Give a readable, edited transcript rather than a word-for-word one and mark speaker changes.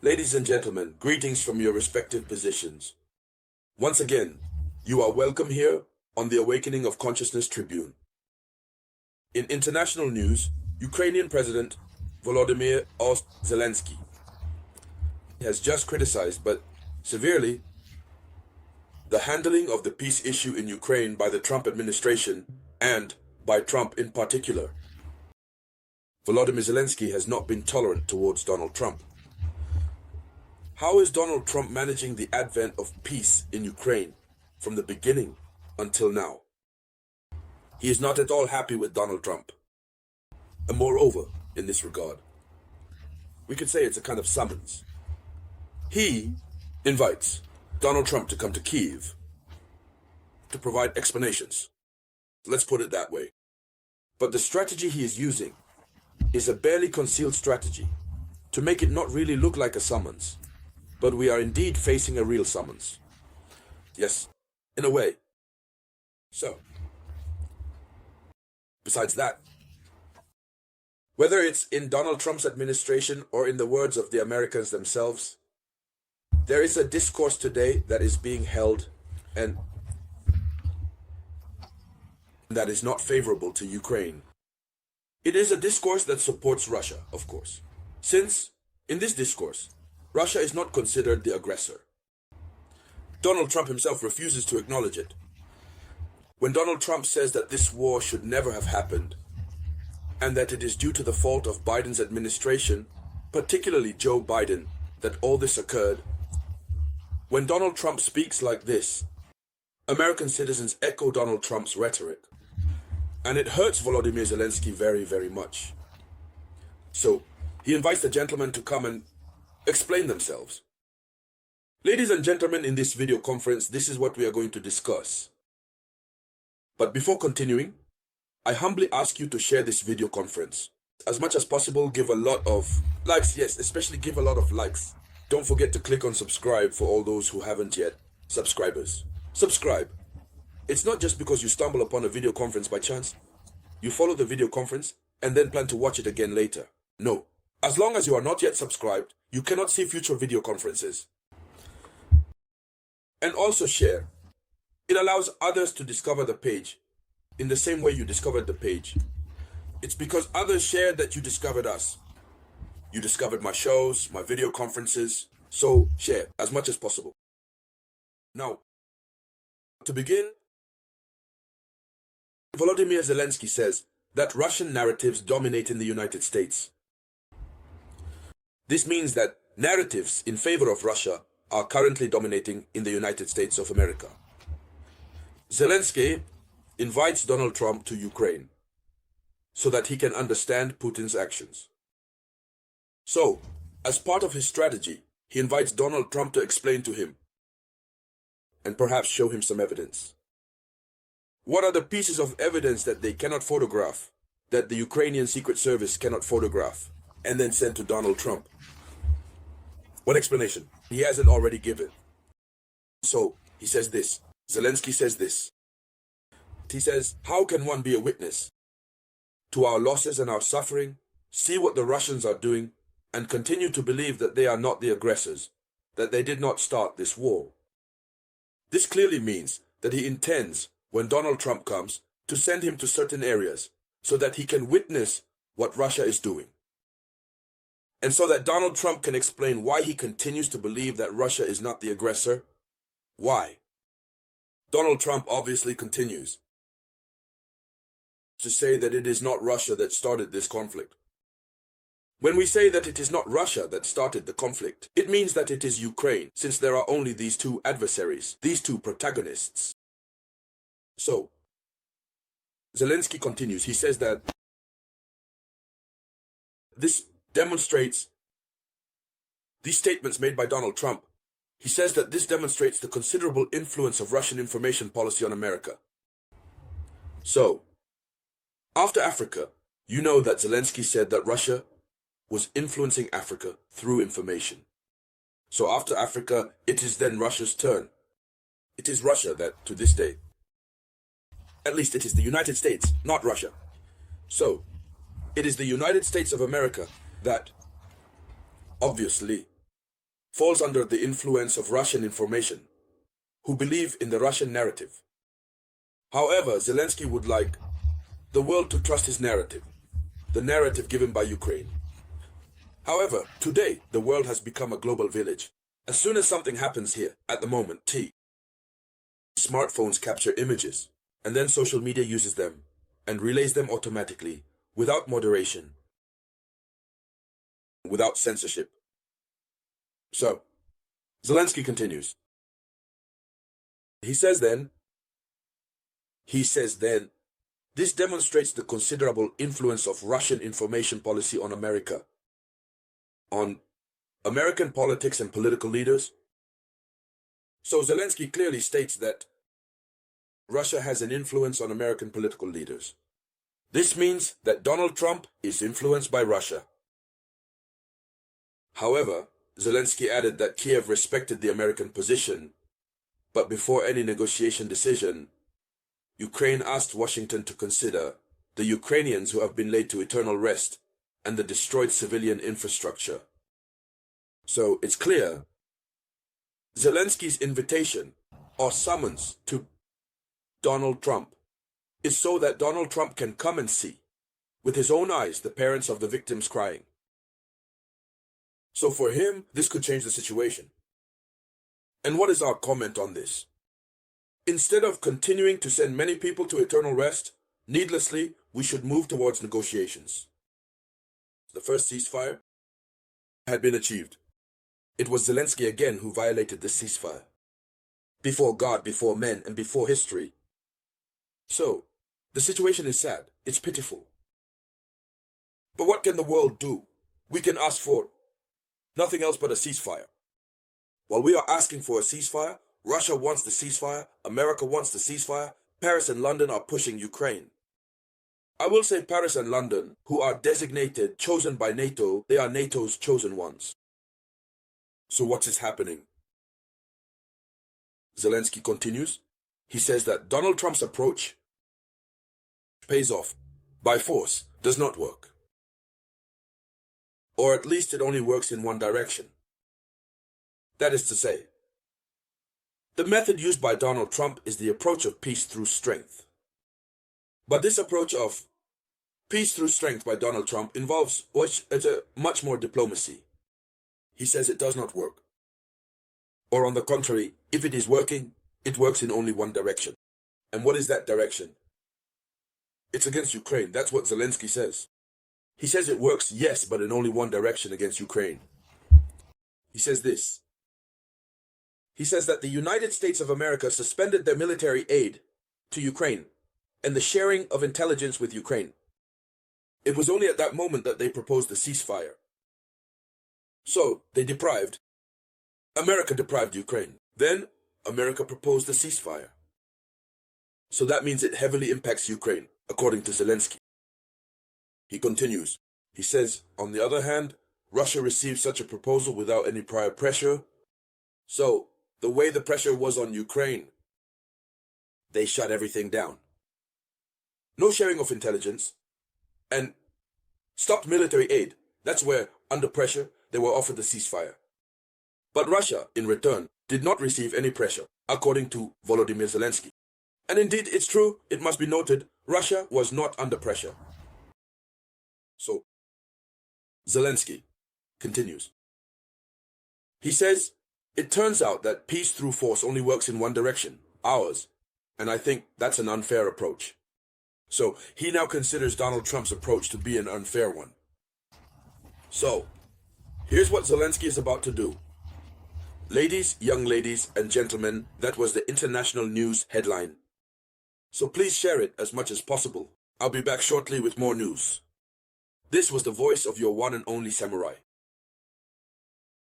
Speaker 1: Ladies and gentlemen, greetings from your respective positions. Once again, you are welcome here on the Awakening of Consciousness Tribune. In international news, Ukrainian President Volodymyr Zelensky has just criticized, but severely, the handling of the peace issue in Ukraine by the Trump administration and by Trump in particular. Volodymyr Zelensky has not been tolerant towards Donald Trump. How is Donald Trump managing the advent of peace in Ukraine from the beginning until now? He is not at all happy with Donald Trump. And moreover, in this regard, we could say it's a kind of summons. He invites Donald Trump to come to Kiev to provide explanations. Let's put it that way. But the strategy he is using is a barely concealed strategy to make it not really look like a summons. But we are indeed facing a real summons. Yes, in a way. So, besides that, whether it's in Donald Trump's administration or in the words of the Americans themselves, there is a discourse today that is being held and that is not favorable to Ukraine. It is a discourse that supports Russia, of course, since in this discourse, Russia is not considered the aggressor. Donald Trump himself refuses to acknowledge it. When Donald Trump says that this war should never have happened, and that it is due to the fault of Biden's administration, particularly Joe Biden, that all this occurred, when Donald Trump speaks like this, American citizens echo Donald Trump's rhetoric, and it hurts Volodymyr Zelensky very, very much. So, he invites the gentleman to come and explain themselves. Ladies and gentlemen, in this video conference, this is what we are going to discuss. But before continuing, I humbly ask you to share this video conference. As much as possible, give a lot of likes. Yes, especially give a lot of likes. Don't forget to click on subscribe for all those who haven't yet. Subscribers. Subscribe. It's not just because you stumble upon a video conference by chance. You follow the video conference and then plan to watch it again later. No. As long as you are not yet subscribed, you cannot see future video conferences. And also share. It allows others to discover the page in the same way you discovered the page. It's because others shared that you discovered us. You discovered my shows, my video conferences, so share as much as possible. Now, to begin, Volodymyr Zelensky says that Russian narratives dominate in the United States. This means that narratives in favor of Russia are currently dominating in the United States of America. Zelensky invites Donald Trump to Ukraine so that he can understand Putin's actions. So, as part of his strategy, he invites Donald Trump to explain to him and perhaps show him some evidence. What are the pieces of evidence that they cannot photograph, that the Ukrainian Secret Service cannot photograph, and then send to Donald Trump? What explanation? He hasn't already given. So, he says this. Zelensky says this. He says, how can one be a witness to our losses and our suffering, see what the Russians are doing, and continue to believe that they are not the aggressors, that they did not start this war? This clearly means that he intends, when Donald Trump comes, to send him to certain areas so that he can witness what Russia is doing. And so that Donald Trump can explain why he continues to believe that Russia is not the aggressor. Why? Donald Trump obviously continues to say that it is not Russia that started this conflict. When we say that it is not Russia that started the conflict, it means that it is Ukraine, since there are only these two adversaries, these two protagonists. So, Zelensky continues. He says that this demonstrates these statements made by Donald Trump. He says that this demonstrates the considerable influence of Russian information policy on America. So, after Africa, you know that Zelensky said that Russia was influencing Africa through information. So after Africa, it is then Russia's turn. It is Russia that, to this day, at least it is the United States, not Russia. So, it is the United States of America that obviously falls under the influence of Russian information, who believe in the Russian narrative. However, Zelensky would like the world to trust his narrative, the narrative given by Ukraine. However, today, the world has become a global village. As soon as something happens here, at the moment, smartphones capture images, and then social media uses them and relays them automatically, without moderation, without censorship. So, Zelensky continues. He says then, this demonstrates the considerable influence of Russian information policy on America, on American politics and political leaders. So Zelensky clearly states that Russia has an influence on American political leaders. This means that Donald Trump is influenced by Russia. However, Zelensky added that Kiev respected the American position, but before any negotiation decision, Ukraine asked Washington to consider the Ukrainians who have been laid to eternal rest and the destroyed civilian infrastructure. So it's clear, Zelensky's invitation or summons to Donald Trump is so that Donald Trump can come and see, with his own eyes, the parents of the victims crying. So for him, this could change the situation. And what is our comment on this? Instead of continuing to send many people to eternal rest, needlessly, we should move towards negotiations. The first ceasefire had been achieved. It was Zelensky again who violated the ceasefire. Before God, before men, and before history. So, the situation is sad. It's pitiful. But what can the world do? We can ask for nothing else but a ceasefire. While we are asking for a ceasefire, Russia wants the ceasefire, America wants the ceasefire, Paris and London are pushing Ukraine. I will say Paris and London, who are designated, chosen by NATO, they are NATO's chosen ones. So what is happening? Zelensky continues. He says that Donald Trump's approach pays off. By force does not work. Or at least it only works in one direction. That is to say, the method used by Donald Trump is the approach of peace through strength. But this approach of peace through strength by Donald Trump involves much more diplomacy. He says it does not work. Or on the contrary, if it is working, it works in only one direction. And what is that direction? It's against Ukraine. That's what Zelensky says. He says it works, yes, but in only one direction against Ukraine. He says this. He says that the United States of America suspended their military aid to Ukraine and the sharing of intelligence with Ukraine. It was only at that moment that they proposed the ceasefire. So, America deprived Ukraine. Then, America proposed the ceasefire. So that means it heavily impacts Ukraine, according to Zelensky. He continues. He says, on the other hand, Russia received such a proposal without any prior pressure. So, the way the pressure was on Ukraine, they shut everything down. No sharing of intelligence, and stopped military aid. That's where, under pressure, they were offered the ceasefire. But Russia, in return, did not receive any pressure, according to Volodymyr Zelensky. And indeed, it's true, it must be noted, Russia was not under pressure. So, Zelensky continues. He says, it turns out that peace through force only works in one direction, ours, and I think that's an unfair approach. So, he now considers Donald Trump's approach to be an unfair one. So, here's what Zelensky is about to do. Ladies, young ladies, and gentlemen, that was the international news headline. So please share it as much as possible. I'll be back shortly with more news. This was the voice of your one and only samurai.